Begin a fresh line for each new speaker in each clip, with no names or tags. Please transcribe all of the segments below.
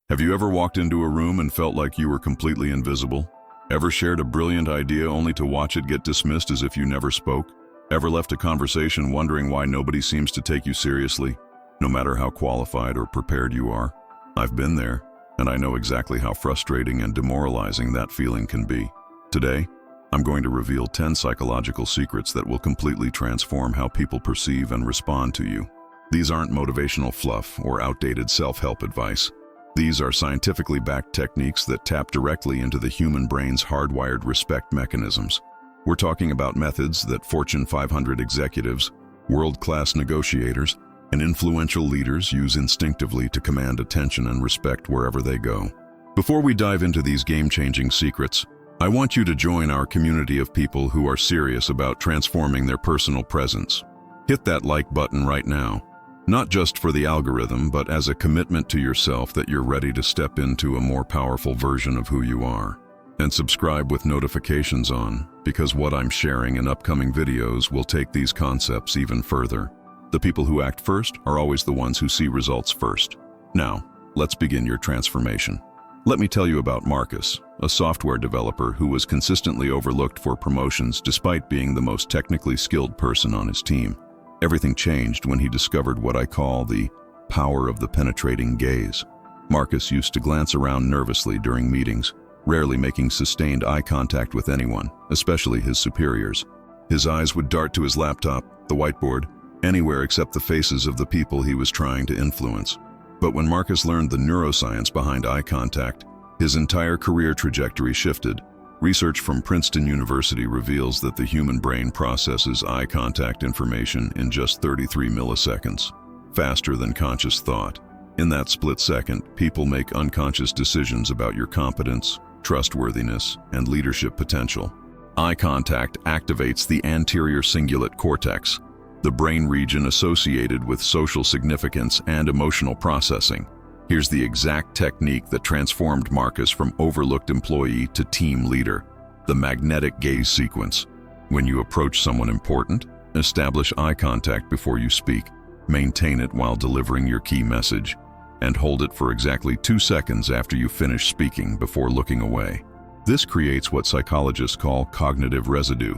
Have you ever walked into a room and felt like you were completely invisible? Ever shared a brilliant idea only to watch it get dismissed as if you never spoke? Ever left a conversation wondering why nobody seems to take you seriously, no matter how qualified or prepared you are? I've been there, and I know exactly how frustrating and demoralizing that feeling can be. Today, I'm going to reveal 10 psychological secrets that will completely transform how people perceive and respond to you. These aren't motivational fluff or outdated self-help advice. These are scientifically backed techniques that tap directly into the human brain's hardwired respect mechanisms. We're talking about methods that Fortune 500 executives, world-class negotiators, and influential leaders use instinctively to command attention and respect wherever they go. Before we dive into these game-changing secrets, I want you to join our community of people who are serious about transforming their personal presence. Hit that like button right now. Not just for the algorithm, but as a commitment to yourself that you're ready to step into a more powerful version of who you are. And subscribe with notifications on, because what I'm sharing in upcoming videos will take these concepts even further. The people who act first are always the ones who see results first. Now, let's begin your transformation. Let me tell you about Marcus, a software developer who was consistently overlooked for promotions despite being the most technically skilled person on his team. Everything changed when he discovered what I call the power of the penetrating gaze. Marcus used to glance around nervously during meetings, rarely making sustained eye contact with anyone, especially his superiors. His eyes would dart to his laptop, the whiteboard, anywhere except the faces of the people he was trying to influence. But when Marcus learned the neuroscience behind eye contact, his entire career trajectory shifted. Research from Princeton University reveals that the human brain processes eye contact information in just 33 milliseconds, faster than conscious thought. In that split second, people make unconscious decisions about your competence, trustworthiness, and leadership potential. Eye contact activates the anterior cingulate cortex, the brain region associated with social significance and emotional processing. Here's the exact technique that transformed Marcus from overlooked employee to team leader: the magnetic gaze sequence. When you approach someone important, establish eye contact before you speak, maintain it while delivering your key message, and hold it for exactly 2 seconds after you finish speaking before looking away. This creates what psychologists call cognitive residue.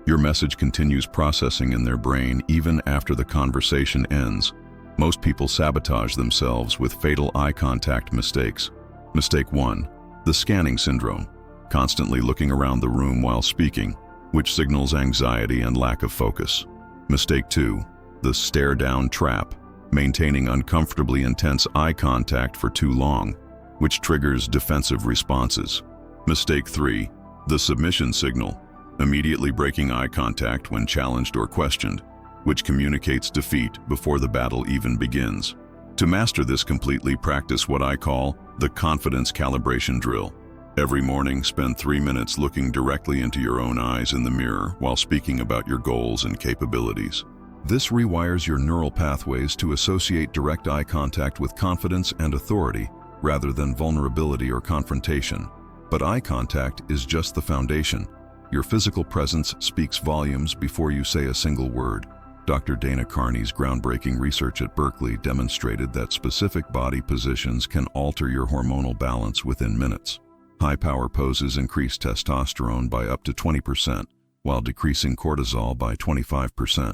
Your message continues processing in their brain even after the conversation ends. Most people sabotage themselves with fatal eye contact mistakes. Mistake 1, the scanning syndrome, constantly looking around the room while speaking, which signals anxiety and lack of focus. Mistake 2, the stare-down trap, maintaining uncomfortably intense eye contact for too long, which triggers defensive responses. Mistake 3, the submission signal, immediately breaking eye contact when challenged or questioned, which communicates defeat before the battle even begins. To master this completely, practice what I call the confidence calibration drill. Every morning, spend 3 minutes looking directly into your own eyes in the mirror while speaking about your goals and capabilities. This rewires your neural pathways to associate direct eye contact with confidence and authority, rather than vulnerability or confrontation. But eye contact is just the foundation. Your physical presence speaks volumes before you say a single word. Dr. Dana Carney's groundbreaking research at Berkeley demonstrated that specific body positions can alter your hormonal balance within minutes. High-power poses increase testosterone by up to 20%, while decreasing cortisol by 25%.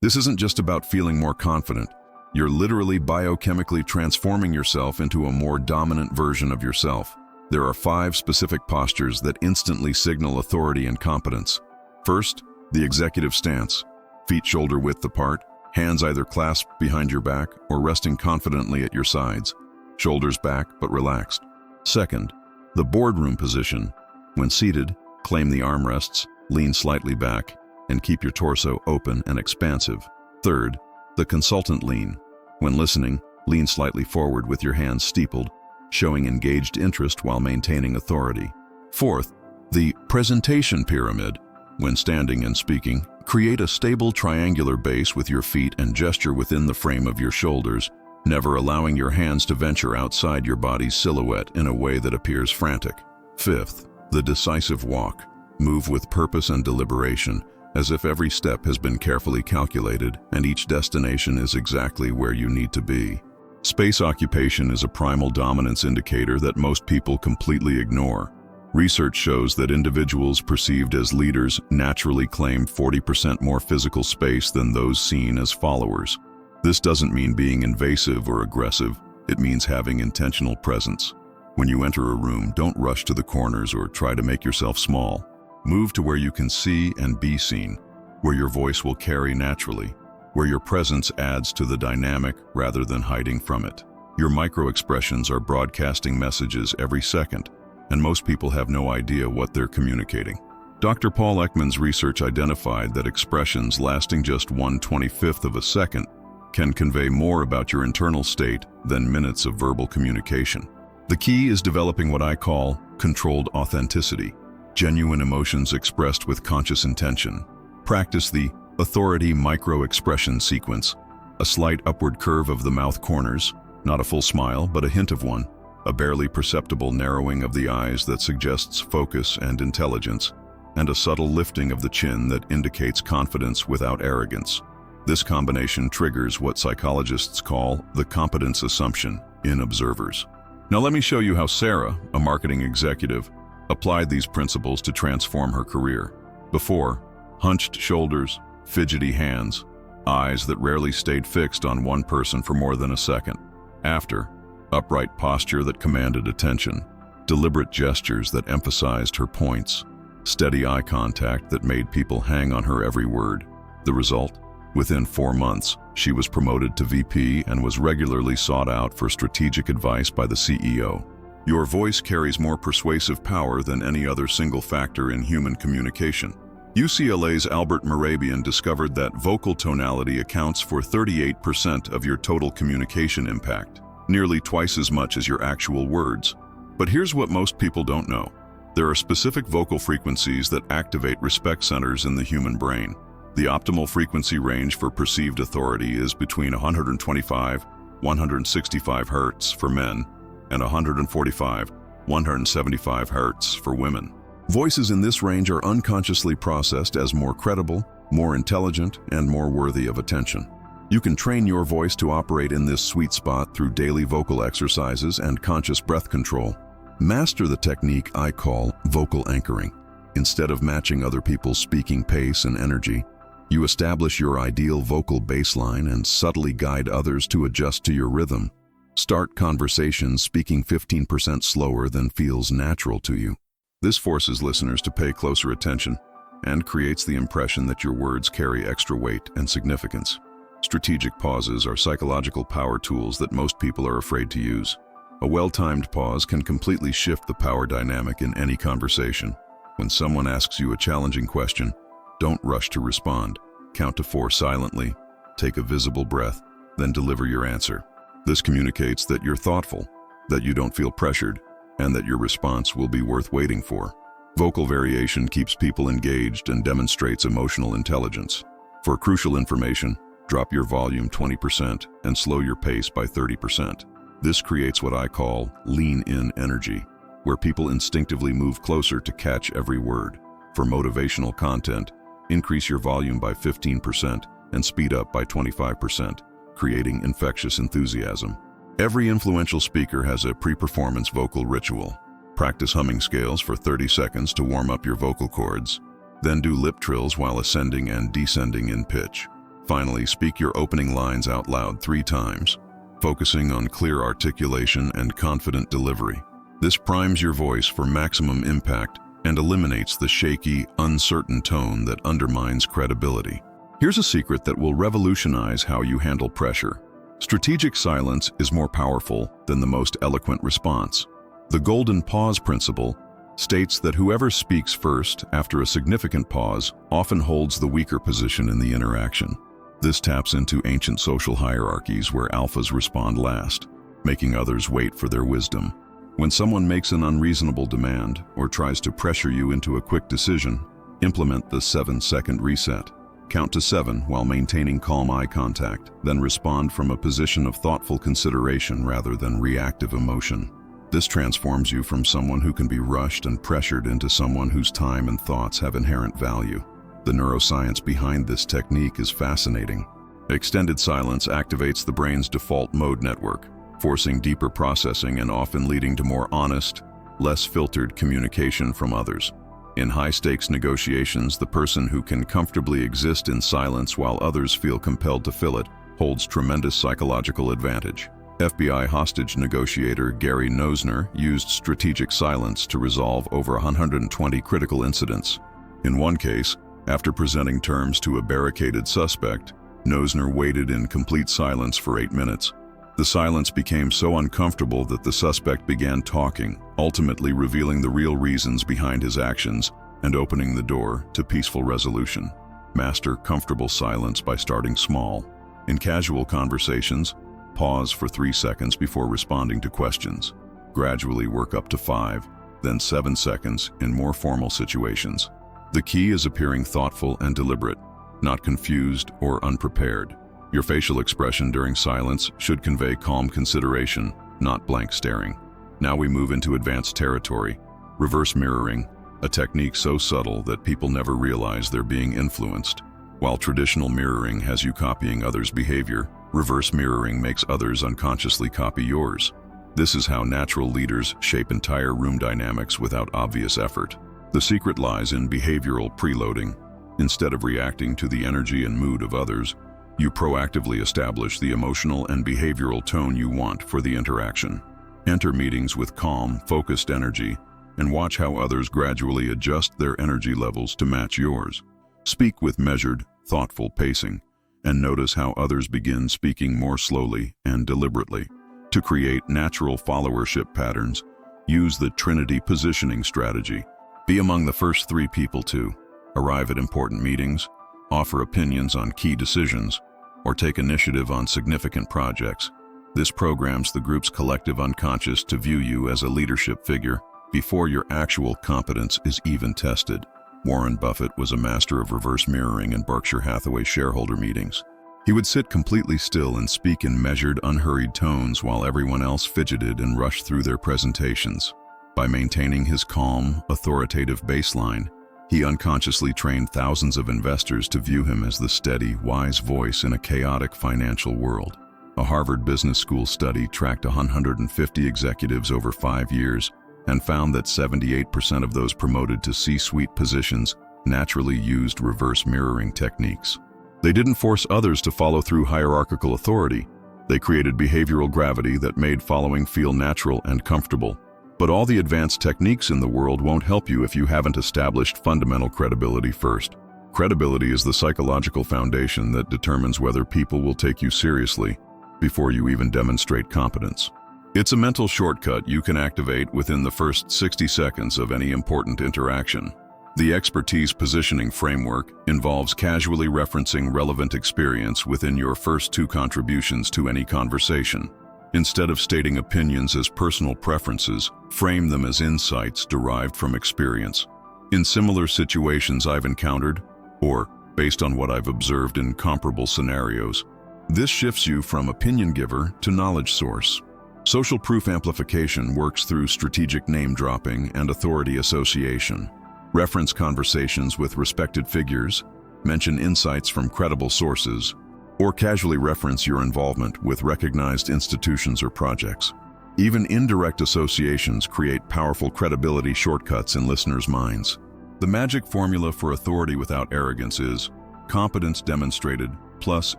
This isn't just about feeling more confident. You're literally biochemically transforming yourself into a more dominant version of yourself. There are 5 specific postures that instantly signal authority and competence. First, the executive stance. Feet shoulder width apart, hands either clasped behind your back or resting confidently at your sides, shoulders back but relaxed. Second, the boardroom position. When seated, claim the armrests, lean slightly back, and keep your torso open and expansive. Third, the consultant lean. When listening, lean slightly forward with your hands steepled, showing engaged interest while maintaining authority. Fourth, the presentation pyramid. When standing and speaking, create a stable triangular base with your feet and gesture within the frame of your shoulders, never allowing your hands to venture outside your body's silhouette in a way that appears frantic. Fifth, the decisive walk. Move with purpose and deliberation, as if every step has been carefully calculated and each destination is exactly where you need to be. Space occupation is a primal dominance indicator that most people completely ignore. Research shows that individuals perceived as leaders naturally claim 40% more physical space than those seen as followers. This doesn't mean being invasive or aggressive, it means having intentional presence. When you enter a room, don't rush to the corners or try to make yourself small. Move to where you can see and be seen, where your voice will carry naturally, where your presence adds to the dynamic rather than hiding from it. Your micro-expressions are broadcasting messages every second, and most people have no idea what they're communicating. Dr. Paul Ekman's research identified that expressions lasting just 1/25th of a second can convey more about your internal state than minutes of verbal communication. The key is developing what I call controlled authenticity, genuine emotions expressed with conscious intention. Practice the authority micro-expression sequence, a slight upward curve of the mouth corners, not a full smile, but a hint of one, a barely perceptible narrowing of the eyes that suggests focus and intelligence, and a subtle lifting of the chin that indicates confidence without arrogance. This combination triggers what psychologists call the competence assumption in observers. Now let me show you how Sarah, a marketing executive, applied these principles to transform her career. Before, hunched shoulders, fidgety hands, eyes that rarely stayed fixed on one person for more than a second. After, upright posture that commanded attention, deliberate gestures that emphasized her points, steady eye contact that made people hang on her every word. The result? Within 4 months, she was promoted to VP and was regularly sought out for strategic advice by the CEO. Your voice carries more persuasive power than any other single factor in human communication. UCLA's Albert Mehrabian discovered that vocal tonality accounts for 38% of your total communication impact, nearly twice as much as your actual words. But here's what most people don't know. There are specific vocal frequencies that activate respect centers in the human brain. The optimal frequency range for perceived authority is between 125–165 Hz for men and 145–175 Hz for women. Voices in this range are unconsciously processed as more credible, more intelligent, and more worthy of attention. You can train your voice to operate in this sweet spot through daily vocal exercises and conscious breath control. Master the technique I call vocal anchoring. Instead of matching other people's speaking pace and energy, you establish your ideal vocal baseline and subtly guide others to adjust to your rhythm. Start conversations speaking 15% slower than feels natural to you. This forces listeners to pay closer attention and creates the impression that your words carry extra weight and significance. Strategic pauses are psychological power tools that most people are afraid to use. A well-timed pause can completely shift the power dynamic in any conversation. When someone asks you a challenging question, don't rush to respond. Count to 4 silently, take a visible breath, then deliver your answer. This communicates that you're thoughtful, that you don't feel pressured, and that your response will be worth waiting for. Vocal variation keeps people engaged and demonstrates emotional intelligence. For crucial information, drop your volume 20% and slow your pace by 30%. This creates what I call lean-in energy, where people instinctively move closer to catch every word. For motivational content, increase your volume by 15% and speed up by 25%, creating infectious enthusiasm. Every influential speaker has a pre-performance vocal ritual. Practice humming scales for 30 seconds to warm up your vocal cords. Then do lip trills while ascending and descending in pitch. Finally, speak your opening lines out loud 3 times, focusing on clear articulation and confident delivery. This primes your voice for maximum impact and eliminates the shaky, uncertain tone that undermines credibility. Here's a secret that will revolutionize how you handle pressure. Strategic silence is more powerful than the most eloquent response. The golden pause principle states that whoever speaks first after a significant pause often holds the weaker position in the interaction. This taps into ancient social hierarchies where alphas respond last, making others wait for their wisdom. When someone makes an unreasonable demand or tries to pressure you into a quick decision, implement the 7-second reset. Count to 7 while maintaining calm eye contact, then respond from a position of thoughtful consideration rather than reactive emotion. This transforms you from someone who can be rushed and pressured into someone whose time and thoughts have inherent value. The neuroscience behind this technique is fascinating. Extended silence activates the brain's default mode network, forcing deeper processing and often leading to more honest, less filtered communication from others. In high-stakes negotiations, the person who can comfortably exist in silence while others feel compelled to fill it holds tremendous psychological advantage. FBI hostage negotiator Gary Nosner used strategic silence to resolve over 120 critical incidents. In one case, after presenting terms to a barricaded suspect, Nosner waited in complete silence for 8 minutes. The silence became so uncomfortable that the suspect began talking, ultimately revealing the real reasons behind his actions and opening the door to peaceful resolution. Master comfortable silence by starting small. In casual conversations, pause for 3 seconds before responding to questions. Gradually work up to 5, then 7 seconds in more formal situations. The key is appearing thoughtful and deliberate, not confused or unprepared. Your facial expression during silence should convey calm consideration, not blank staring. Now we move into advanced territory. Reverse mirroring, a technique so subtle that people never realize they're being influenced. While traditional mirroring has you copying others' behavior, reverse mirroring makes others unconsciously copy yours. This is how natural leaders shape entire room dynamics without obvious effort. The secret lies in behavioral preloading. Instead of reacting to the energy and mood of others, you proactively establish the emotional and behavioral tone you want for the interaction. Enter meetings with calm, focused energy, and watch how others gradually adjust their energy levels to match yours. Speak with measured, thoughtful pacing, and notice how others begin speaking more slowly and deliberately. To create natural followership patterns, use the Trinity positioning strategy. Be among the first 3 people to arrive at important meetings, offer opinions on key decisions, or take initiative on significant projects. This programs the group's collective unconscious to view you as a leadership figure before your actual competence is even tested. Warren Buffett was a master of reverse mirroring in Berkshire Hathaway shareholder meetings. He would sit completely still and speak in measured, unhurried tones while everyone else fidgeted and rushed through their presentations. By maintaining his calm, authoritative baseline, he unconsciously trained thousands of investors to view him as the steady, wise voice in a chaotic financial world. A Harvard Business School study tracked 150 executives over 5 years and found that 78% of those promoted to C-suite positions naturally used reverse mirroring techniques. They didn't force others to follow through hierarchical authority. They created behavioral gravity that made following feel natural and comfortable. But all the advanced techniques in the world won't help you if you haven't established fundamental credibility first. Credibility is the psychological foundation that determines whether people will take you seriously before you even demonstrate competence. It's a mental shortcut you can activate within the first 60 seconds of any important interaction. The expertise positioning framework involves casually referencing relevant experience within your first 2 contributions to any conversation. Instead of stating opinions as personal preferences, frame them as insights derived from experience. In similar situations I've encountered, or based on what I've observed in comparable scenarios, this shifts you from opinion giver to knowledge source. Social proof amplification works through strategic name dropping and authority association. Reference conversations with respected figures, mention insights from credible sources, or casually reference your involvement with recognized institutions or projects. Even indirect associations create powerful credibility shortcuts in listeners' minds. The magic formula for authority without arrogance is competence demonstrated plus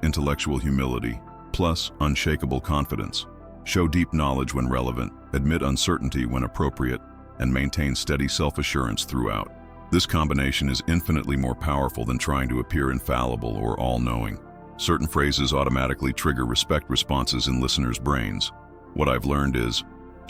intellectual humility plus unshakable confidence. Show deep knowledge when relevant, admit uncertainty when appropriate, and maintain steady self-assurance throughout. This combination is infinitely more powerful than trying to appear infallible or all-knowing. Certain phrases automatically trigger respect responses in listeners' brains. What I've learned is,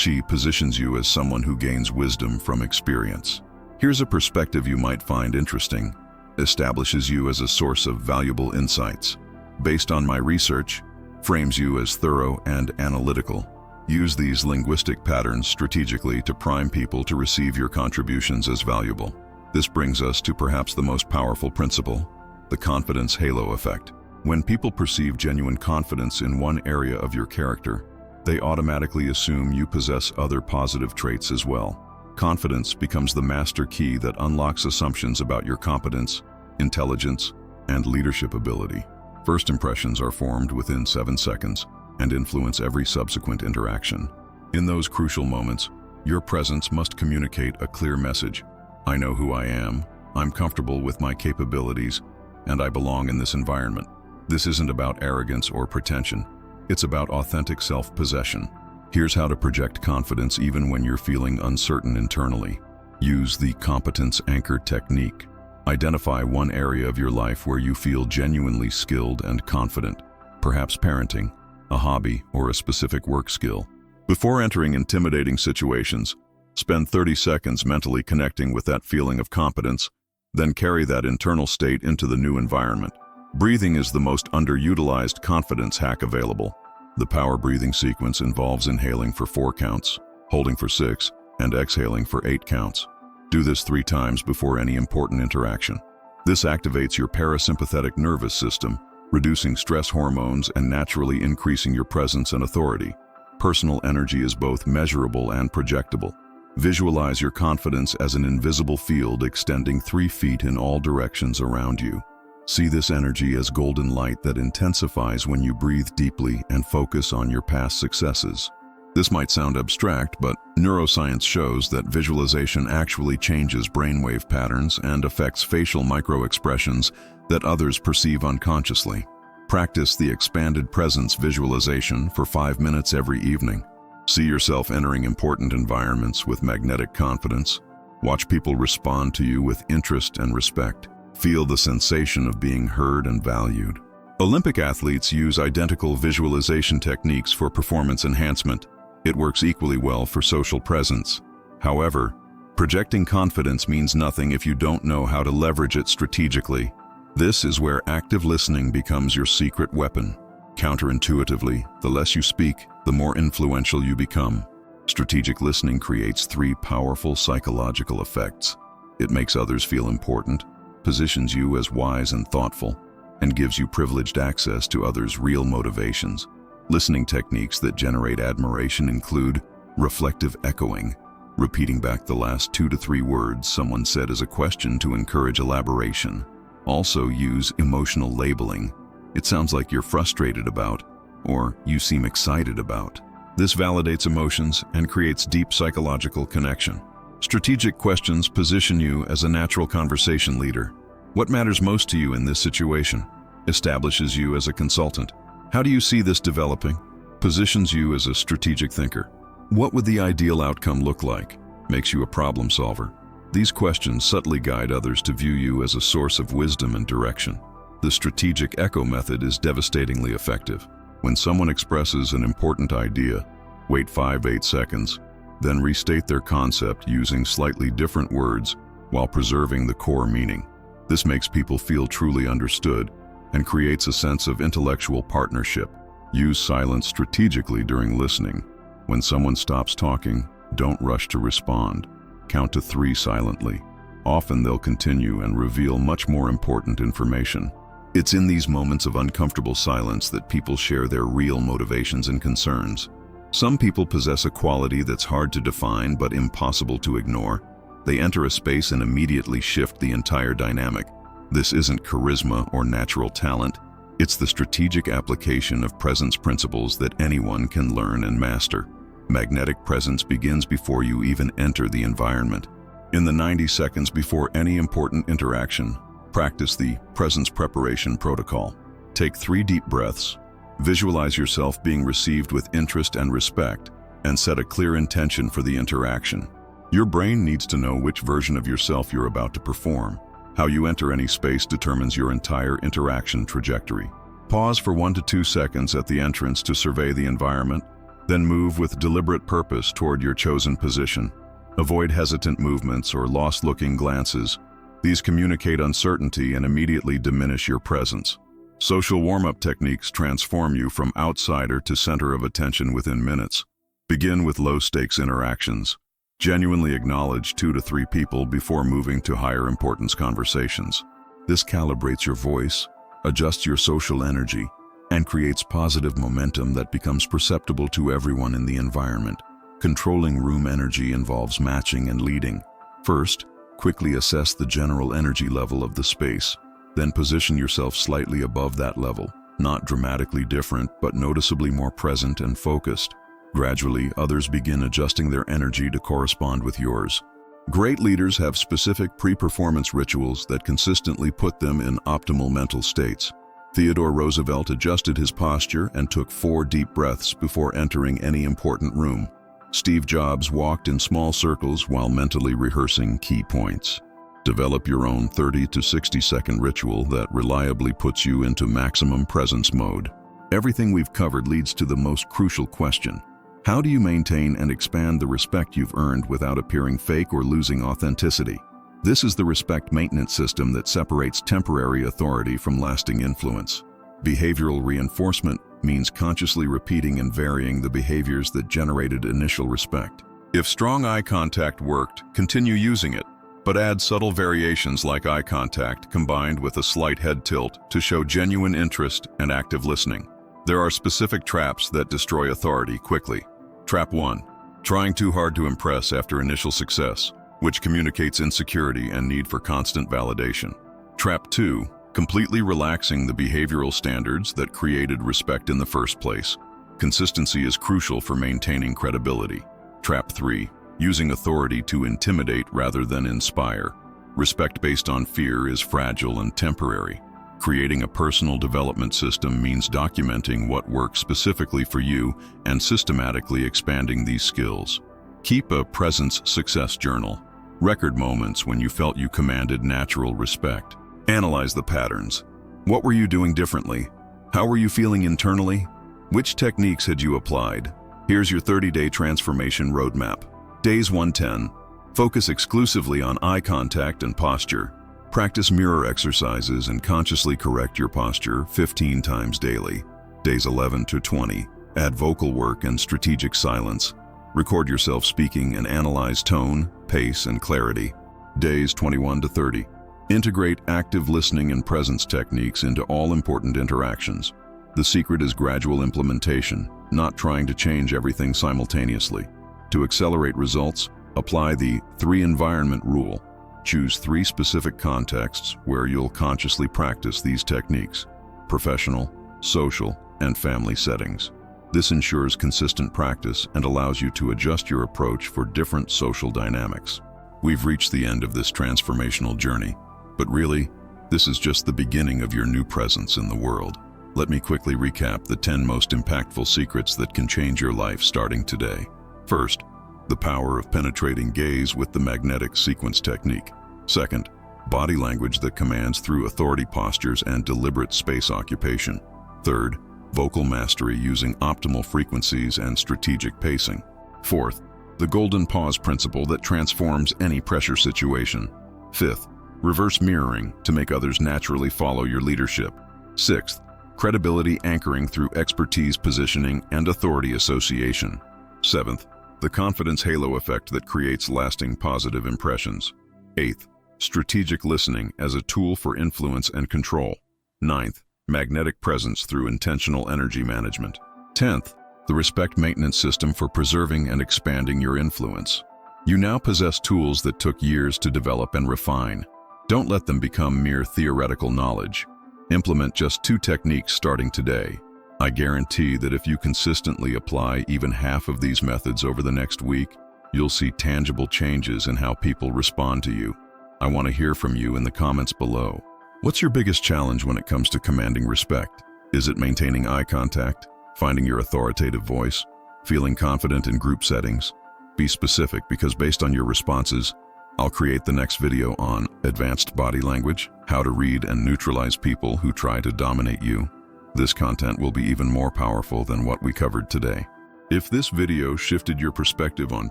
Chi positions you as someone who gains wisdom from experience. Here's a perspective you might find interesting. Establishes you as a source of valuable insights. Based on my research, frames you as thorough and analytical. Use these linguistic patterns strategically to prime people to receive your contributions as valuable. This brings us to perhaps the most powerful principle, the confidence halo effect. When people perceive genuine confidence in one area of your character, they automatically assume you possess other positive traits as well. Confidence becomes the master key that unlocks assumptions about your competence, intelligence, and leadership ability. First impressions are formed within 7 seconds. and influence every subsequent interaction. In those crucial moments, your presence must communicate a clear message. I know who I am, I'm comfortable with my capabilities, and I belong in this environment. This isn't about arrogance or pretension. It's about authentic self-possession. Here's how to project confidence even when you're feeling uncertain internally. Use the competence anchor technique. Identify one area of your life where you feel genuinely skilled and confident, perhaps parenting, a hobby, or a specific work skill. Before entering intimidating situations, spend 30 seconds mentally connecting with that feeling of competence, then carry that internal state into the new environment. Breathing is the most underutilized confidence hack available. The power breathing sequence involves inhaling for 4 counts, holding for 6, and exhaling for 8 counts. Do this 3 times before any important interaction. This activates your parasympathetic nervous system, reducing stress hormones and naturally increasing your presence and authority. Personal energy is both measurable and projectable. Visualize your confidence as an invisible field extending 3 feet in all directions around you. See this energy as golden light that intensifies when you breathe deeply and focus on your past successes. This might sound abstract, but neuroscience shows that visualization actually changes brainwave patterns and affects facial microexpressions that others perceive unconsciously. Practice the expanded presence visualization for 5 minutes every evening. See yourself entering important environments with magnetic confidence. Watch people respond to you with interest and respect. Feel the sensation of being heard and valued. Olympic athletes use identical visualization techniques for performance enhancement. It works equally well for social presence. However, projecting confidence means nothing if you don't know how to leverage it strategically. This is where active listening becomes your secret weapon. Counterintuitively, the less you speak, the more influential you become. Strategic listening creates 3 powerful psychological effects. It makes others feel important, positions you as wise and thoughtful, and gives you privileged access to others' real motivations. Listening techniques that generate admiration include reflective echoing, repeating back the last 2 to 3 words someone said as a question to encourage elaboration. Also use emotional labeling. It sounds like you're frustrated about, or you seem excited about. This validates emotions and creates deep psychological connection. Strategic questions position you as a natural conversation leader. What matters most to you in this situation? Establishes you as a consultant. How do you see this developing? Positions you as a strategic thinker. What would the ideal outcome look like? Makes you a problem solver. These questions subtly guide others to view you as a source of wisdom and direction. The strategic echo method is devastatingly effective. When someone expresses an important idea, wait 5-8 seconds, then restate their concept using slightly different words while preserving the core meaning. This makes people feel truly understood and creates a sense of intellectual partnership. Use silence strategically during listening. When someone stops talking, don't rush to respond. Count to 3 silently. Often they'll continue and reveal much more important information. It's in these moments of uncomfortable silence that people share their real motivations and concerns. Some people possess a quality that's hard to define but impossible to ignore. They enter a space and immediately shift the entire dynamic. This isn't charisma or natural talent. It's the strategic application of presence principles that anyone can learn and master. Magnetic presence begins before you even enter the environment. In the 90 seconds before any important interaction, practice the presence preparation protocol. Take 3 deep breaths. Visualize yourself being received with interest and respect, and set a clear intention for the interaction. Your brain needs to know which version of yourself you're about to perform. How you enter any space determines your entire interaction trajectory. Pause for 1 to 2 seconds at the entrance to survey the environment, then move with deliberate purpose toward your chosen position. Avoid hesitant movements or lost-looking glances. These communicate uncertainty and immediately diminish your presence. Social warm-up techniques transform you from outsider to center of attention within minutes. Begin with low-stakes interactions. Genuinely acknowledge 2 to 3 people before moving to higher importance conversations. This calibrates your voice, adjusts your social energy, and creates positive momentum that becomes perceptible to everyone in the environment. Controlling room energy involves matching and leading. First, quickly assess the general energy level of the space. Then position yourself slightly above that level. not dramatically different, but noticeably more present and focused. Gradually, others begin adjusting their energy to correspond with yours. Great leaders have specific pre-performance rituals that consistently put them in optimal mental states. Theodore Roosevelt adjusted his posture and took 4 deep breaths before entering any important room. Steve Jobs walked in small circles while mentally rehearsing key points. Develop your own 30 to 60-second ritual that reliably puts you into maximum presence mode. Everything we've covered leads to the most crucial question. How do you maintain and expand the respect you've earned without appearing fake or losing authenticity? This is the respect maintenance system that separates temporary authority from lasting influence. Behavioral reinforcement means consciously repeating and varying the behaviors that generated initial respect. If strong eye contact worked, continue using it, but add subtle variations like eye contact combined with a slight head tilt to show genuine interest and active listening. There are specific traps that destroy authority quickly. Trap 1. Trying too hard to impress after initial success, which communicates insecurity and need for constant validation. Trap 2. Completely relaxing the behavioral standards that created respect in the first place. Consistency is crucial for maintaining credibility. Trap 3. Using authority to intimidate rather than inspire. Respect based on fear is fragile and temporary. Creating a personal development system means documenting what works specifically for you and systematically expanding these skills. Keep a presence success journal. Record moments when you felt you commanded natural respect. Analyze the patterns. What were you doing differently? How were you feeling internally? Which techniques had you applied? Here's your 30-day transformation roadmap. Days 110. Focus exclusively on eye contact and posture. Practice mirror exercises and consciously correct your posture 15 times daily. Days 11 to 20. Add vocal work and strategic silence. Record yourself speaking and analyze tone, pace, and clarity. Days 21 to 30. Integrate active listening and presence techniques into all important interactions. The secret is gradual implementation, not trying to change everything simultaneously. To accelerate results, apply the 3-environment rule. Choose 3 specific contexts where you'll consciously practice these techniques: professional, social, and family settings. This ensures consistent practice and allows you to adjust your approach for different social dynamics. We've reached the end of this transformational journey, but really, this is just the beginning of your new presence in the world. Let me quickly recap the 10 most impactful secrets that can change your life starting today. First, the power of penetrating gaze with the magnetic sequence technique. Second, body language that commands through authority postures and deliberate space occupation. Third, vocal mastery using optimal frequencies and strategic pacing. Fourth, the golden pause principle that transforms any pressure situation. Fifth, reverse mirroring to make others naturally follow your leadership. Sixth, credibility anchoring through expertise positioning and authority association. Seventh, the confidence halo effect that creates lasting positive impressions. Eighth, strategic listening as a tool for influence and control. Ninth, magnetic presence through intentional energy management. 10th, the respect maintenance system for preserving and expanding your influence. You now possess tools that took years to develop and refine. Don't let them become mere theoretical knowledge. Implement just 2 techniques starting today. I guarantee that if you consistently apply even half of these methods over the next week, you'll see tangible changes in how people respond to you. I want to hear from you in the comments below. What's your biggest challenge when it comes to commanding respect? Is it maintaining eye contact, finding your authoritative voice, feeling confident in group settings? Be specific, because based on your responses, I'll create the next video on advanced body language, how to read and neutralize people who try to dominate you. This content will be even more powerful than what we covered today. If this video shifted your perspective on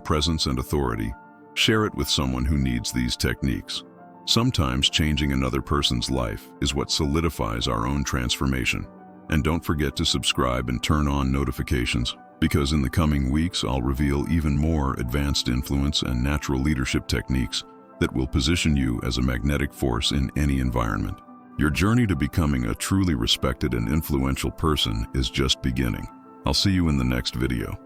presence and authority, share it with someone who needs these techniques. Sometimes changing another person's life is what solidifies our own transformation. And don't forget to subscribe and turn on notifications, because in the coming weeks I'll reveal even more advanced influence and natural leadership techniques that will position you as a magnetic force in any environment. Your journey to becoming a truly respected and influential person is just beginning. I'll see you in the next video.